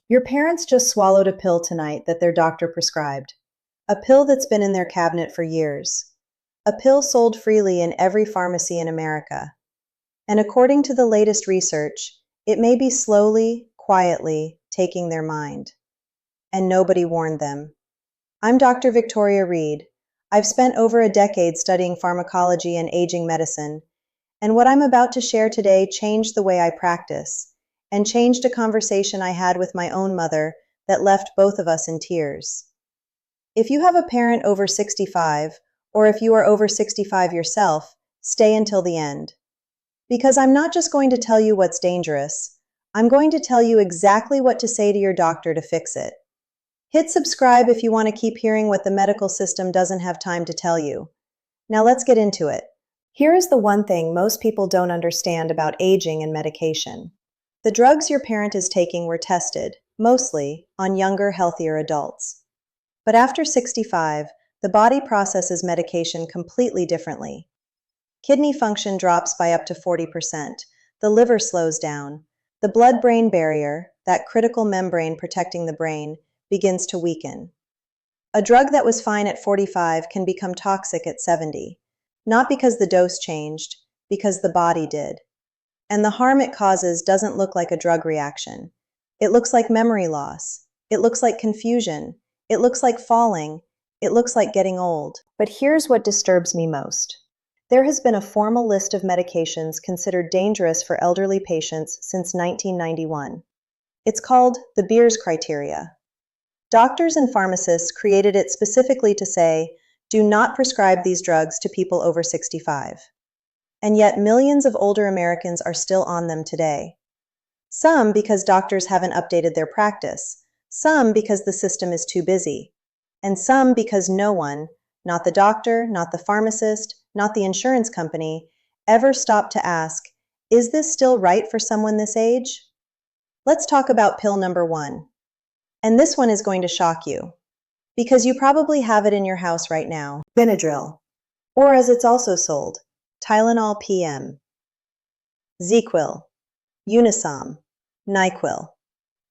Your parents just swallowed a pill tonight that their doctor prescribed. A pill that's been in their cabinet for years. A pill sold freely in every pharmacy in America. And according to the latest research, it may be slowly, quietly taking their mind. And nobody warned them. I'm Dr. Victoria Reed. I've spent over a decade studying pharmacology and aging medicine, and what I'm about to share today changed the way I practice, and changed a conversation I had with my own mother that left both of us in tears. If you have a parent over 65, or if you are over 65 yourself, stay until the end. Because I'm not just going to tell you what's dangerous, I'm going to tell you exactly what to say to your doctor to fix it. Hit subscribe if you want to keep hearing what the medical system doesn't have time to tell you. Now let's get into it. Here is the one thing most people don't understand about aging and medication. The drugs your parent is taking were tested, mostly, on younger, healthier adults. But after 65, the body processes medication completely differently. Kidney function drops by up to 40%, the liver slows down, the blood-brain barrier, that critical membrane protecting the brain, begins to weaken. A drug that was fine at 45 can become toxic at 70, not because the dose changed, because the body did. And the harm it causes doesn't look like a drug reaction. It looks like memory loss. It looks like confusion. It looks like falling. It looks like getting old. But here's what disturbs me most. There has been a formal list of medications considered dangerous for elderly patients since 1991. It's called the Beers criteria. Doctors and pharmacists created it specifically to say, do not prescribe these drugs to people over 65. And yet millions of older Americans are still on them today. Some because doctors haven't updated their practice, some because the system is too busy, and some because no one, not the doctor, not the pharmacist, not the insurance company, ever stopped to ask, is this still right for someone this age? Let's talk about pill number 1. And this one is going to shock you, because you probably have it in your house right now, Benadryl, or as it's also sold, Tylenol PM, ZzzQuil, Unisom, NyQuil.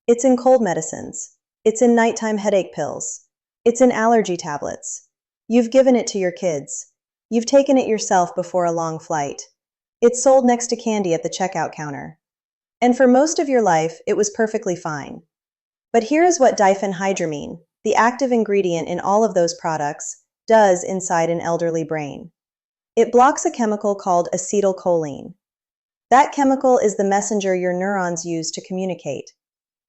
It's in cold medicines. It's in nighttime headache pills. It's in allergy tablets. You've given it to your kids. You've taken it yourself before a long flight. It's sold next to candy at the checkout counter. And for most of your life, it was perfectly fine. But here is what diphenhydramine, the active ingredient in all of those products, does inside an elderly brain. It blocks a chemical called acetylcholine. That chemical is the messenger your neurons use to communicate.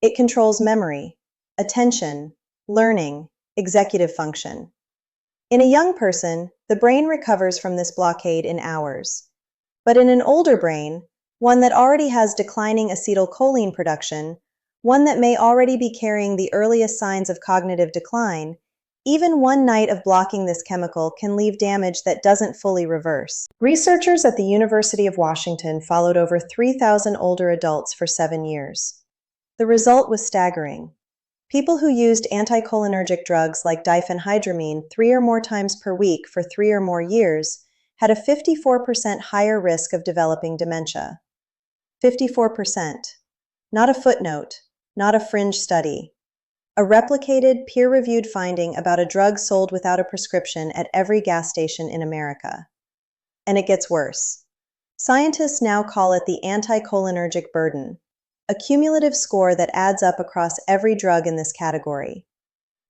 It controls memory, attention, learning, executive function. In a young person, the brain recovers from this blockade in hours. But in an older brain, one that already has declining acetylcholine production, one that may already be carrying the earliest signs of cognitive decline, even one night of blocking this chemical can leave damage that doesn't fully reverse. Researchers at the University of Washington followed over 3,000 older adults for 7 years. The result was staggering. People who used anticholinergic drugs like diphenhydramine 3 or more times per week for 3 or more years had a 54% higher risk of developing dementia. 54%. Not a footnote, not a fringe study. A replicated, peer-reviewed finding about a drug sold without a prescription at every gas station in America. And it gets worse. Scientists now call it the anticholinergic burden, a cumulative score that adds up across every drug in this category.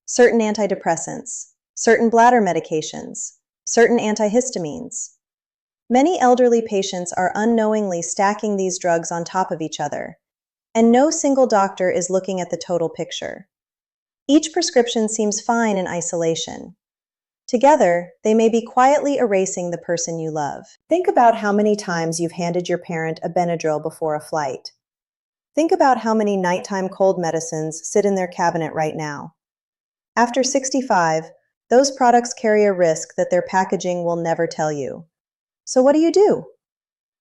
Certain antidepressants, certain bladder medications, certain antihistamines. Many elderly patients are unknowingly stacking these drugs on top of each other, and no single doctor is looking at the total picture. Each prescription seems fine in isolation. Together, they may be quietly erasing the person you love. Think about how many times you've handed your parent a Benadryl before a flight. Think about how many nighttime cold medicines sit in their cabinet right now. After 65, those products carry a risk that their packaging will never tell you. So what do?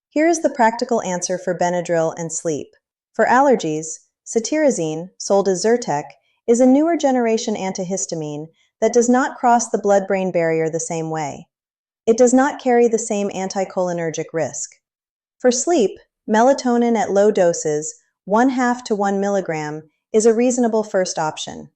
Here is the practical answer for Benadryl and sleep. For allergies, cetirizine, sold as Zyrtec, is a newer generation antihistamine that does not cross the blood-brain barrier the same way. It does not carry the same anticholinergic risk. For sleep, melatonin at low doses, 1/2 to 1 milligram, is a reasonable first option.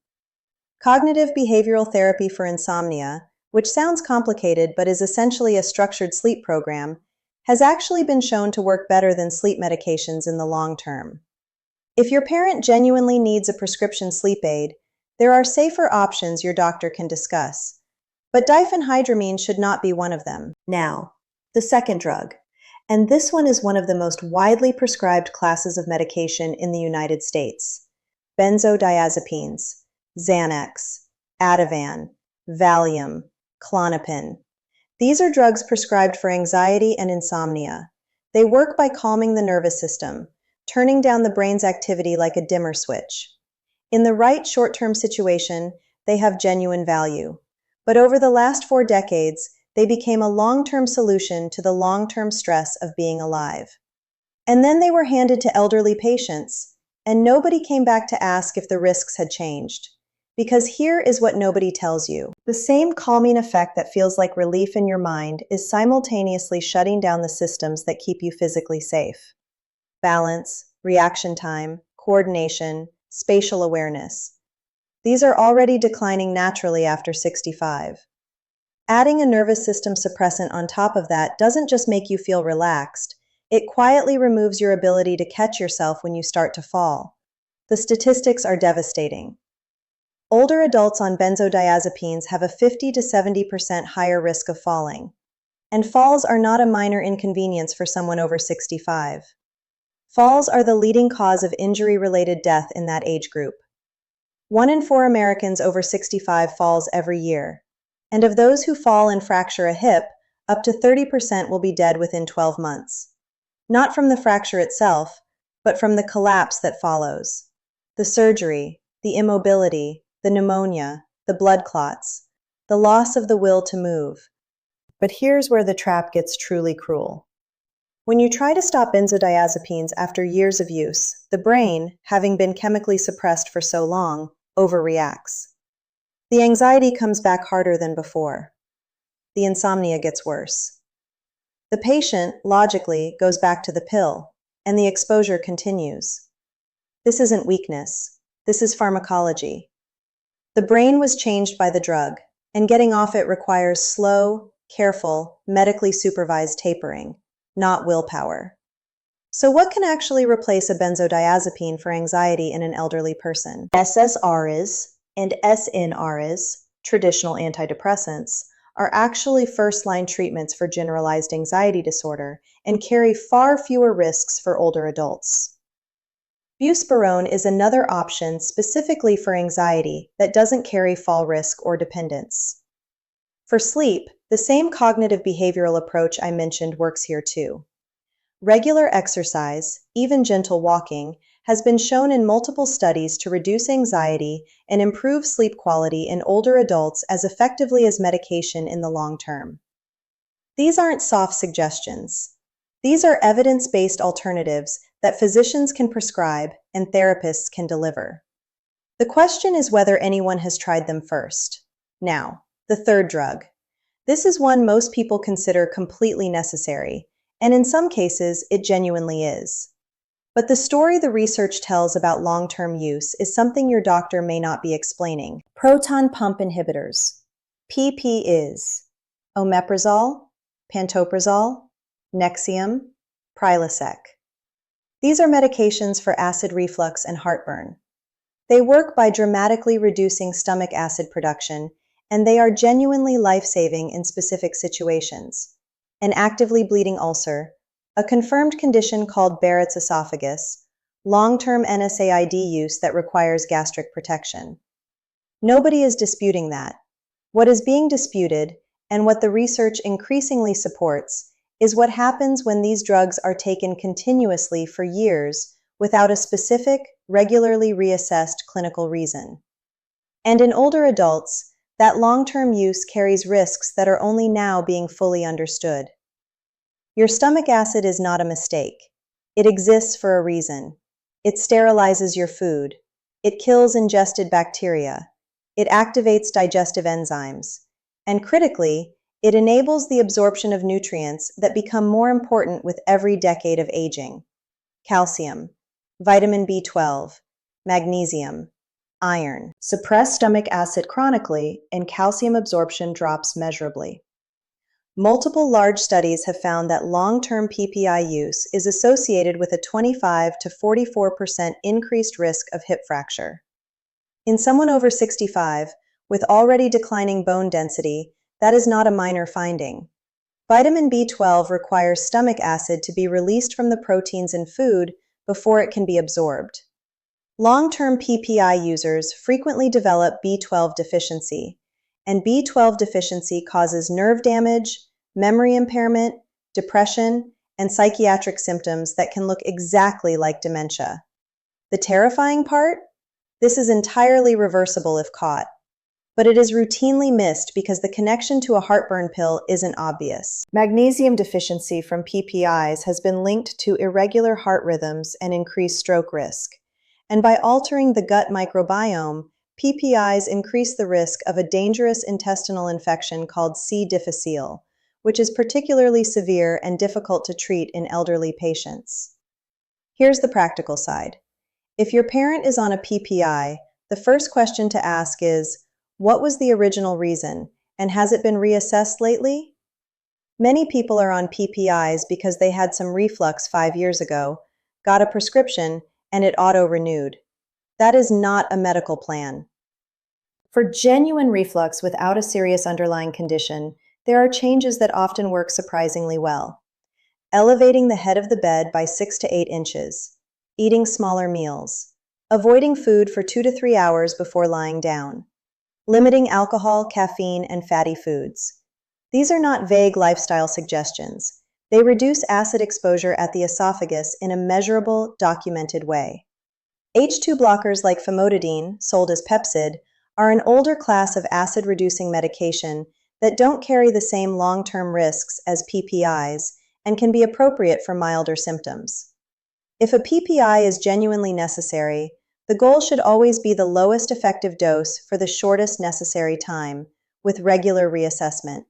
Cognitive behavioral therapy for insomnia, which sounds complicated but is essentially a structured sleep program, has actually been shown to work better than sleep medications in the long term. If your parent genuinely needs a prescription sleep aid, there are safer options your doctor can discuss, but diphenhydramine should not be one of them. Now, the second drug, and this one is one of the most widely prescribed classes of medication in the United States: benzodiazepines, Xanax, Ativan, Valium, Klonopin. These are drugs prescribed for anxiety and insomnia. They work by calming the nervous system, turning down the brain's activity like a dimmer switch. In the right short-term situation, they have genuine value. But over the last 4 decades, they became a long-term solution to the long-term stress of being alive. And then they were handed to elderly patients, and nobody came back to ask if the risks had changed. Because here is what nobody tells you. The same calming effect that feels like relief in your mind is simultaneously shutting down the systems that keep you physically safe. Balance, reaction time, coordination, spatial awareness. These are already declining naturally after 65. Adding a nervous system suppressant on top of that doesn't just make you feel relaxed, it quietly removes your ability to catch yourself when you start to fall. The statistics are devastating. Older adults on benzodiazepines have a 50 to 70% higher risk of falling. And falls are not a minor inconvenience for someone over 65. Falls are the leading cause of injury-related death in that age group. 1 in 4 Americans over 65 falls every year. And of those who fall and fracture a hip, up to 30% will be dead within 12 months. Not from the fracture itself, but from the collapse that follows. The surgery, the immobility, the pneumonia, the blood clots, the loss of the will to move. But here's where the trap gets truly cruel. When you try to stop benzodiazepines after years of use, the brain, having been chemically suppressed for so long, overreacts. The anxiety comes back harder than before. The insomnia gets worse. The patient, logically, goes back to the pill, and the exposure continues. This isn't weakness. This is pharmacology. The brain was changed by the drug, and getting off it requires slow, careful, medically supervised tapering, not willpower. So what can actually replace a benzodiazepine for anxiety in an elderly person? SSRIs and SNRIs, traditional antidepressants, are actually first-line treatments for generalized anxiety disorder and carry far fewer risks for older adults. Buspirone is another option specifically for anxiety that doesn't carry fall risk or dependence. For sleep, the same cognitive behavioral approach I mentioned works here too. Regular exercise, even gentle walking, has been shown in multiple studies to reduce anxiety and improve sleep quality in older adults as effectively as medication in the long term. These aren't soft suggestions. These are evidence-based alternatives that physicians can prescribe and therapists can deliver. The question is whether anyone has tried them first. Now, the third drug. This is one most people consider completely necessary, and in some cases, it genuinely is. But the story the research tells about long-term use is something your doctor may not be explaining. Proton pump inhibitors. PP is omeprazole, pantoprazole, Nexium, Prilosec. These are medications for acid reflux and heartburn. They work by dramatically reducing stomach acid production, and they are genuinely life-saving in specific situations. An actively bleeding ulcer, a confirmed condition called Barrett's esophagus, long-term NSAID use that requires gastric protection. Nobody is disputing that. What is being disputed, and what the research increasingly supports, is what happens when these drugs are taken continuously for years without a specific, regularly reassessed clinical reason. And in older adults, that long-term use carries risks that are only now being fully understood. Your stomach acid is not a mistake. It exists for a reason. It sterilizes your food. It kills ingested bacteria. It activates digestive enzymes. And critically, it enables the absorption of nutrients that become more important with every decade of aging. Calcium, vitamin B12, magnesium, iron, suppress stomach acid chronically, and calcium absorption drops measurably. Multiple large studies have found that long-term PPI use is associated with a 25 to 44% increased risk of hip fracture. In someone over 65, with already declining bone density, that is not a minor finding. Vitamin B12 requires stomach acid to be released from the proteins in food before it can be absorbed. Long-term PPI users frequently develop B12 deficiency, and B12 deficiency causes nerve damage, memory impairment, depression, and psychiatric symptoms that can look exactly like dementia. The terrifying part? This is entirely reversible if caught, but it is routinely missed because the connection to a heartburn pill isn't obvious. Magnesium deficiency from PPIs has been linked to irregular heart rhythms and increased stroke risk. And by altering the gut microbiome, PPIs increase the risk of a dangerous intestinal infection called C. difficile, which is particularly severe and difficult to treat in elderly patients. Here's the practical side. If your parent is on a PPI, the first question to ask is, what was the original reason, and has it been reassessed lately? Many people are on PPIs because they had some reflux 5 years ago, got a prescription, and it auto-renewed. That is not a medical plan. For genuine reflux without a serious underlying condition, there are changes that often work surprisingly well. Elevating the head of the bed by 6 to 8 inches, eating smaller meals, avoiding food for 2 to 3 hours before lying down, limiting alcohol, caffeine, and fatty foods. These are not vague lifestyle suggestions. They reduce acid exposure at the esophagus in a measurable, documented way. H2 blockers like famotidine, sold as Pepcid, are an older class of acid-reducing medication that don't carry the same long-term risks as PPIs and can be appropriate for milder symptoms. If a PPI is genuinely necessary, the goal should always be the lowest effective dose for the shortest necessary time, with regular reassessment.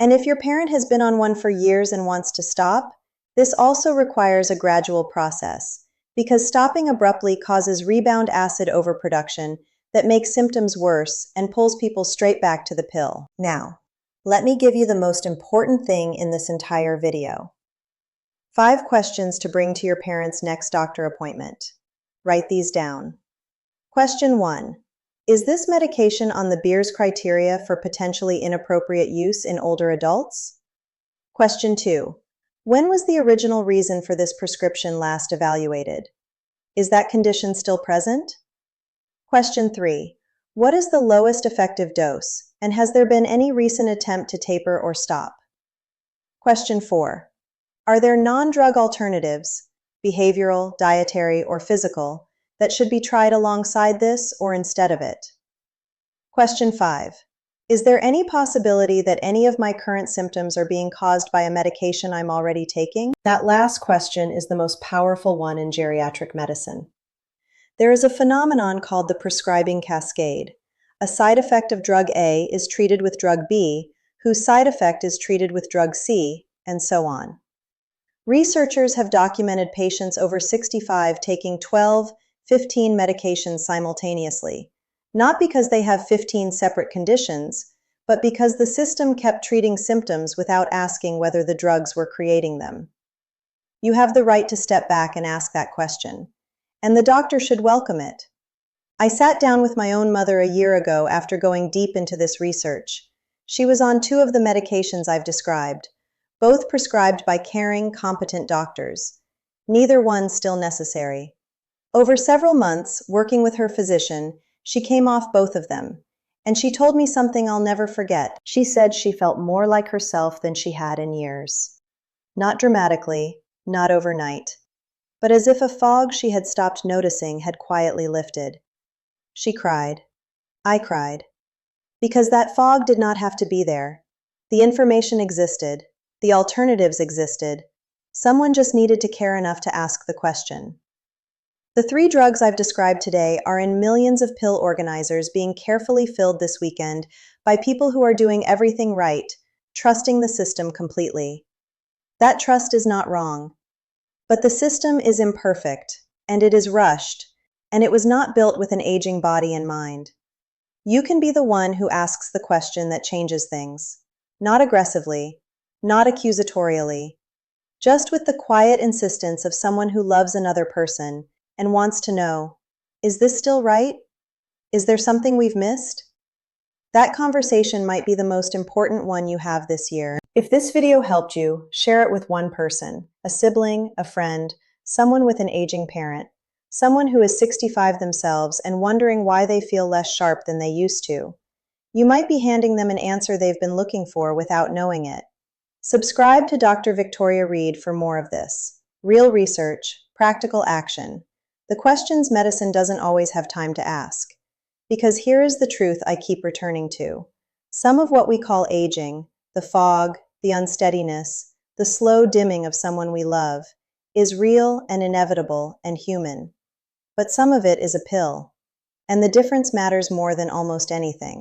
And if your parent has been on one for years and wants to stop, this also requires a gradual process, because stopping abruptly causes rebound acid overproduction that makes symptoms worse and pulls people straight back to the pill. Now, let me give you the most important thing in this entire video. 5 questions to bring to your parent's next doctor appointment. Write these down. Question 1. Is this medication on the Beers criteria for potentially inappropriate use in older adults? Question 2. When was the original reason for this prescription last evaluated? Is that condition still present? Question 3. What is the lowest effective dose, and has there been any recent attempt to taper or stop? Question 4. Are there non-drug alternatives, behavioral, dietary, or physical, that should be tried alongside this or instead of it? Question 5. Is there any possibility that any of my current symptoms are being caused by a medication I'm already taking? That last question is the most powerful one in geriatric medicine. There is a phenomenon called the prescribing cascade. A side effect of drug A is treated with drug B, whose side effect is treated with drug C, and so on. Researchers have documented patients over 65 taking 12, 15 medications simultaneously, not because they have 15 separate conditions, but because the system kept treating symptoms without asking whether the drugs were creating them. You have the right to step back and ask that question, and the doctor should welcome it. I sat down with my own mother a year ago after going deep into this research. She was on 2 of the medications I've described, both prescribed by caring, competent doctors. Neither one still necessary. Over several months, working with her physician, she came off both of them, and she told me something I'll never forget. She said she felt more like herself than she had in years. Not dramatically, not overnight, but as if a fog she had stopped noticing had quietly lifted. She cried. I cried. Because that fog did not have to be there. The information existed. The alternatives existed. Someone just needed to care enough to ask the question. The 3 drugs I've described today are in millions of pill organizers being carefully filled this weekend by people who are doing everything right, trusting the system completely. That trust is not wrong. But the system is imperfect, and it is rushed, and it was not built with an aging body in mind. You can be the one who asks the question that changes things. Not aggressively, not accusatorially, just with the quiet insistence of someone who loves another person and wants to know, is this still right? Is there something we've missed? That conversation might be the most important one you have this year. If this video helped you, share it with one person, a sibling, a friend, someone with an aging parent, someone who is 65 themselves and wondering why they feel less sharp than they used to. You might be handing them an answer they've been looking for without knowing it. Subscribe to Dr. Victoria Reed for more of this. Real research, practical action. The questions medicine doesn't always have time to ask. Because here is the truth I keep returning to. Some of what we call aging, the fog, the unsteadiness, the slow dimming of someone we love, is real and inevitable and human. But some of it is a pill. And the difference matters more than almost anything.